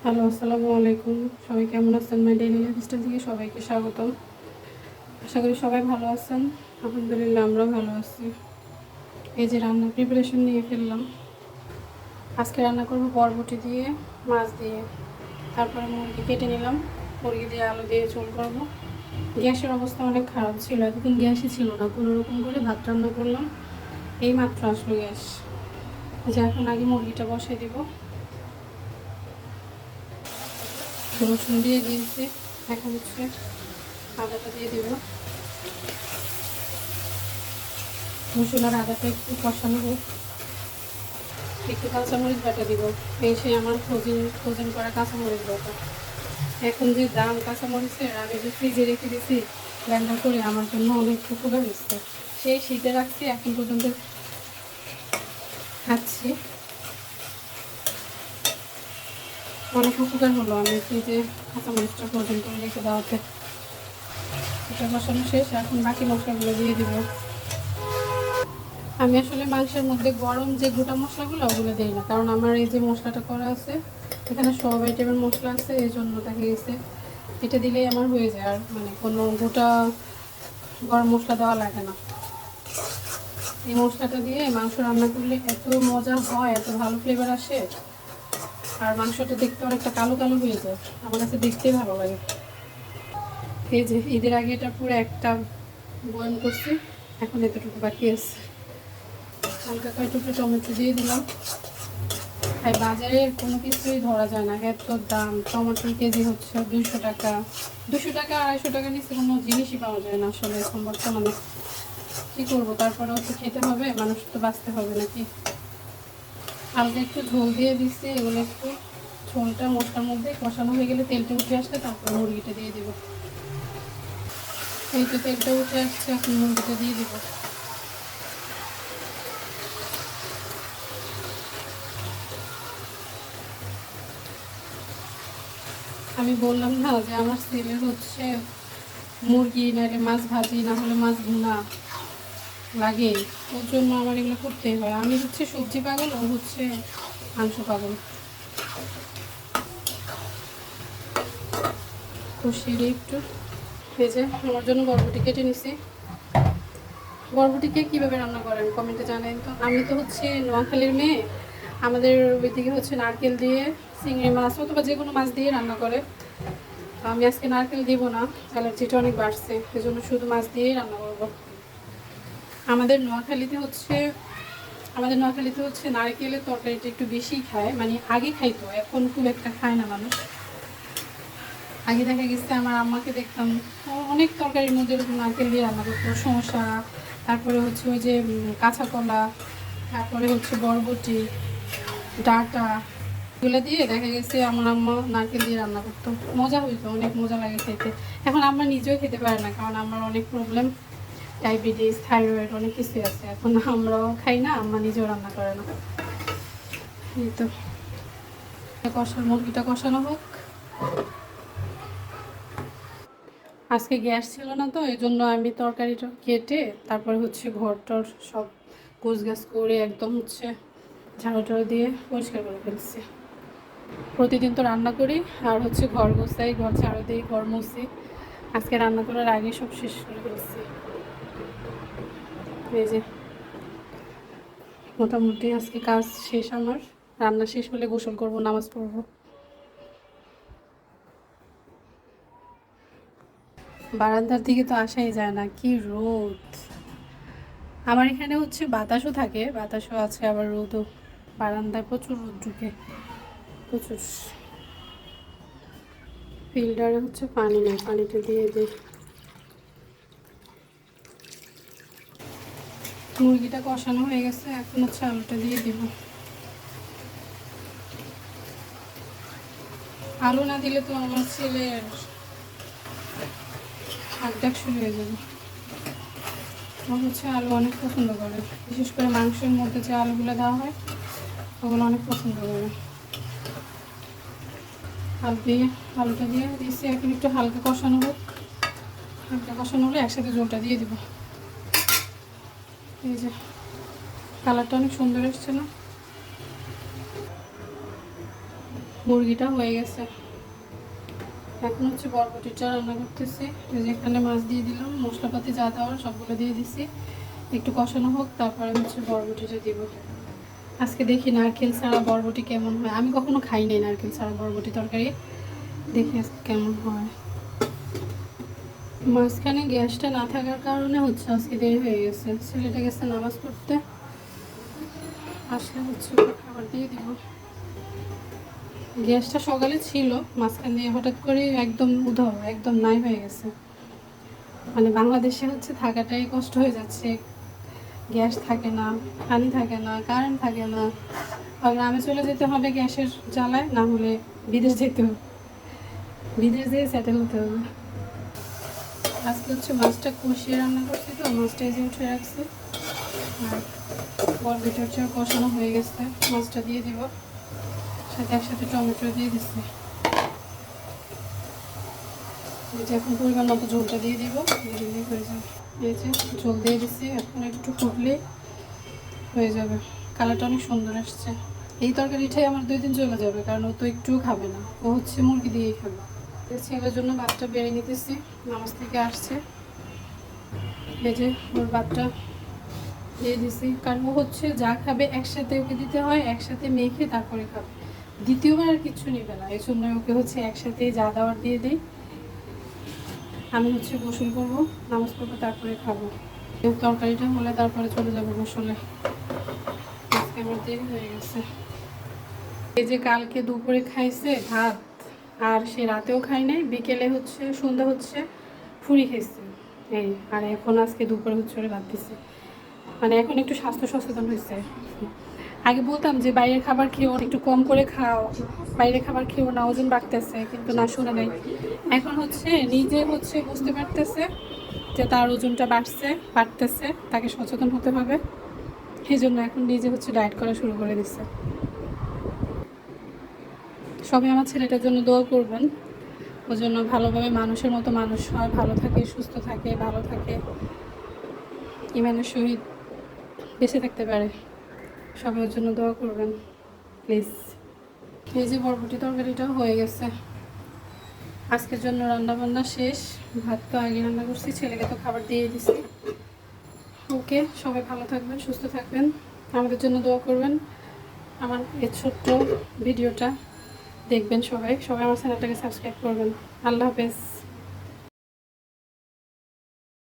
Hello, আসসালামু আলাইকুম। সবাই কেমন আছেন? মাই ডেইলি লাইফস্টাইল থেকে সবাইকে স্বাগতম। আশা করি সবাই ভালো আছেন। আলহামদুলিল্লাহ আমরাও ভালো আছি। এই যে রান্নার প্রিপারেশন নিয়ে ফেললাম। আজকে রান্না করব বরবটি দিয়ে, মাছ দিয়ে, তারপরে মুরগি কেটে নিলাম। মুরগি দিয়ে আলু দিয়ে ঝোল করব। গ্যাসের অবস্থা অনেক খারাপ ছিল, এতদিন গ্যাসই ছিল না। কোনো রকম করে ভাত রান্না করলাম, এই মাত্র আসলো গ্যাস। যে এখন আগে মুরগিটা বসাই দিব। রসুন দিয়ে দিয়েছি, এখন হচ্ছে আদাটা দিয়ে দিব। রসুন আর আদাটা একটু কষানো হোক, একটু কাঁচামরিচ বাটা দিব। এই সেই আমার ফ্রোজেন করা কাঁচামরিচ বাটা। এখন যে দাম কাঁচামরিচের, আমি যে ফ্রিজে রেখে দিয়েছি ব্লেন্ডার করে, আমার জন্য অনেক উপকার হচ্ছে। সেই শীতে রাখছি, এখন পর্যন্ত খাচ্ছি, অনেক উপকার হলো আমি ফ্রিজে কাঁচামরিচটা ফ্রোজেন করে রেখে দেওয়াতে। এটা কষানো শেষ, এখন বাকি মশলাগুলো দিয়ে দিব। আমি আসলে মাংসের মধ্যে গরম যে গোটা মশলাগুলো ওগুলো দিই না, কারণ আমার এই যে মশলাটা করা আছে এখানে সব আইটেমের মশলা আছে, এই জন্য দেখা গেছে এটা দিলেই আমার হয়ে যায়, আর মানে কোনো গোটা গরম মশলা দেওয়া লাগে না। এই মশলাটা দিয়ে মাংস রান্না করলে এত মজা হয়, এত ভালো ফ্লেভার আসে, আর মাংসটা দেখতে অনেকটা কালো কালো হয়ে যায়, আমার কাছে দেখতেই ভালো লাগে। এই যে ঈদের আগে এটা পুরো একটা বয়ন করছি, এখন এতটুকু বাকি আছে। হালকা কয়েকটুকু টমেটো দিয়ে দিলাম। আর বাজারে কোনো কিছুই ধরা যায় না, এত দাম। টমেটোর কেজি হচ্ছে 200 টাকা, 200 টাকা 250 টাকা নিচে কোনো জিনিসই পাওয়া যায় না আসলে এখন বর্তমানে। কী করবো, তারপরেও তো খেতে হবে, মানুষ তো বাঁচতে হবে নাকি। হালকা একটু ঝোল দিয়ে দিচ্ছি, এগুলো একটু ঝোলটা মশলার মধ্যে কষানো হয়ে গেলে তেলটা উঠে আসলে তারপর মুরগিটা দিয়ে দেবো। এই তো তেলটা উঠে আসছে, এখন মুরগিটা দিয়ে দেবো। আমি বললাম না যে আমার ছেলের হচ্ছে মুরগি নাহলে মাছ ভাজি, না হলে মাছ ভুনা লাগে, ওর জন্য আমার এগুলো করতেই হয়। আমি হচ্ছে সবজি পাগল, ও হচ্ছে মাংস পাগল। কষিয়ে একটু ভেজে আমার জন্য বরবটি কেটে নিছি। বরবটিকে কীভাবে রান্না করেন কমেন্টে জানেন তো। আমি তো হচ্ছে নোয়াখালীর মেয়ে, আমাদের ওইদিকে হচ্ছে নারকেল দিয়ে চিংড়ি মাছ অথবা যে কোনো মাছ দিয়ে রান্না করে। আমি আজকে নারকেল দিব না, অ্যালার্জিটা অনেক বাড়ছে, এই জন্য শুধু মাছ দিয়েই রান্না করবো। আমাদের নোয়াখালীতে হচ্ছে নারকেলের তরকারিটা একটু বেশি খায়, মানে আগে খাইতো, এখন খুব একটা খায় না মানুষ। আগে দেখা গেছে আমার আম্মাকে দেখতাম অনেক তরকারির মধ্যে এরকম নারকেল দিয়ে রান্না করতো। শসা, তারপরে হচ্ছে ওই যে কাঁচা কলা, তারপরে হচ্ছে বরবটি, ডাঁটা, এগুলো দিয়ে দেখা গেছে আমার আম্মা নারকেল দিয়ে রান্না করতো। মজা হইতো, অনেক মজা লাগে খেতে। এখন আম্মা নিজেও খেতে পারে না, কারণ আমার অনেক প্রবলেম, ডায়াবেটিস, থাইরয়েড, অনেক কিছুই আছে। এখন আমরাও খাই না, আম্মা নিজেও রান্না করে না। এই তো মুরগিটা কষানো হোক। আজকে গ্যাস ছিল না তো, এই জন্য আমি তরকারিটা কেটে তারপরে হচ্ছে ঘরটর সব গোছগাছ করে একদম হচ্ছে ঝাড়ু টাড়ু দিয়ে পরিষ্কার করে ফেলছি। প্রতিদিন তো রান্না করি, আর হচ্ছে ঘর গোছাই, ঘর ঝাড়ু দিই, ঘর মুছি। আজকে রান্না করার আগে সব শেষ করে ফেলছি। এই যে মোটামুটি আজকে কাজ শেষ আমার। রান্না শেষ হলে গোসল করব, নামাজ পড়ব। বারান্দার দিকে তো আসাই যায় না, কি রোদ। আমার এখানে হচ্ছে বাতাসও থাকে, বাতাসও আছে, আবার রোদও। বারান্দায় প্রচুর রোদ ঢুকে, প্রচুর। ফিল্টারে হচ্ছে পানি নেই, পানিটা দিয়ে দিই। মুরগিটা কষানো হয়ে গেছে, এখন হচ্ছে আলুটা দিয়ে দিব। আলু না দিলে তো আমার ছেলের হাত ডাক শুরু হয়ে যাবে। ও হচ্ছে আলু অনেক পছন্দ করে, বিশেষ করে মাংসের মধ্যে যে আলুগুলো দেওয়া হয় ওগুলো অনেক পছন্দ করে। আলুটা দিয়ে দিয়েছি, এখন একটু হালকা কষানো হোক। হালকা কষানো হলে একসাথে জলটা দিয়ে দিব। এই যে কালারটা অনেক সুন্দর এসছে না। মুরগিটা হয়ে গেছে। এখন হচ্ছে বরবটিটা রান্না করতেছি। যেখানে মাছ দিয়ে দিলাম, মশলাপাতি যা দেওয়ার সবগুলো দিয়ে দিছি, একটু কষানো হোক, তারপরে হচ্ছে বরবটিটা দিব। আজকে দেখি নারকেল ছাড়া বরবটি কেমন হয়। আমি কখনো খাই নাই নারকেল ছাড়া বরবটি তরকারি, দেখি আজকে কেমন হয়। মাঝখানে গ্যাসটা না থাকার কারণে হচ্ছে আজকে দেরি হয়ে গেছে। ছেলেটা গেছে নামাজ পড়তে, আসলে হচ্ছে খাবার দিয়ে দিব। গ্যাসটা সকালে ছিল, মাঝখান দিয়ে হঠাৎ করে একদম উধাও, একদম নাই হয়ে গেছে। মানে বাংলাদেশে হচ্ছে থাকাটাই কষ্ট হয়ে যাচ্ছে। গ্যাস থাকে না, পানি থাকে না, কারেন্ট থাকে না। আর গ্রামে চলে যেতে হবে গ্যাসের জ্বালায়, না হলে বিদেশ যেতে হবে, বিদেশ যেয়ে সেটেল হতে হবে। আজকে হচ্ছে মাছটা কষিয়ে রান্না করছি, তো মাছটা এই যে উঠে রাখছি। আর বরবটিটা কষানো হয়ে গেছে, মাছটা দিয়ে দিব, সাথে একসাথে টমেটো দিয়ে দিচ্ছি। এই যে এখন পরিমাণ মতো ঝোলটা দিয়ে দিব, দিলেই হয়ে যাবে। এই যে ঝোল দিয়ে দিচ্ছি, এখন একটু ফুটলে হয়ে যাবে। কালারটা অনেক সুন্দর আসছে। এই তরকারিটাই আমার 2 দিন চলে যাবে, কারণ ও তো একটুও খাবে না, ও হচ্ছে মুরগি দিয়েই খাবে। ছেলের জন্য ভাতটা বেড়ে নিতেছি, নামাজ থেকে আসছে। এই যে ওর ভাতটা দিয়ে দিছি, কারণ ও হচ্ছে যা খাবে একসাথে ওকে দিতে হয়, একসাথে মেখে তারপরে খাবে। দ্বিতীয়বার আর কিছু নেবে না, এই জন্য ওকে হচ্ছে একসাথে যা দেওয়ার দিয়ে দিই। আমি হচ্ছে গোসল করবো, নামাজ পড়বো, তারপরে খাবো। তরকারিটা হলে তারপরে চলে যাবো গোসলে। আজকে আমার দেরি হয়ে গেছে। এই যে কালকে দুপুরে খাইছে ভাত, আর সে রাতেও খাই নাই, বিকেলে হচ্ছে সন্ধ্যা হচ্ছে ফুরি খাইছে এই, আর এখন আজকে দুপুরে হচ্ছে ওরে ভাত দিছে। মানে এখন একটু স্বাস্থ্য সচেতন হয়েছে। আগে বলতাম যে বাইরের খাবার খেয়েও, একটু কম করে খাও, বাইরের খাবার খেয়েও না, ওজন বাড়তেছে, কিন্তু না, শুনে নেই। এখন হচ্ছে নিজে হচ্ছে বুঝতে পারতেছে যে তার ওজনটা বাড়তেছে, তাকে সচেতন হতে হবে। সেই জন্য এখন নিজে হচ্ছে ডায়েট করা শুরু করে দিচ্ছে। সবাই আমার ছেলেটার জন্য দোয়া করবেন, ওর জন্য ভালোভাবে মানুষের মতো মানুষ হয়, ভালো থাকে, সুস্থ থাকে, ভালো থাকে, ইমানের সহিত বেঁচে থাকতে পারে। সবাই ওর জন্য দোয়া করবেন প্লিজ। এই যে বরবটি তরকারিটাও হয়ে গেছে, আজকের জন্য রান্না বান্না শেষ। ভাত তো আগে রান্না করছি, ছেলেকে তো খাবার দিয়ে দিছি। ওকে, সবাই ভালো থাকবেন, সুস্থ থাকবেন, আমাদের জন্য দোয়া করবেন। আমার এই ছোট্ট ভিডিওটা দেখবেন সবাই, সবাই আমার চ্যানেলটাকে সাবস্ক্রাইব করবেন। আল্লাহ হাফেজ।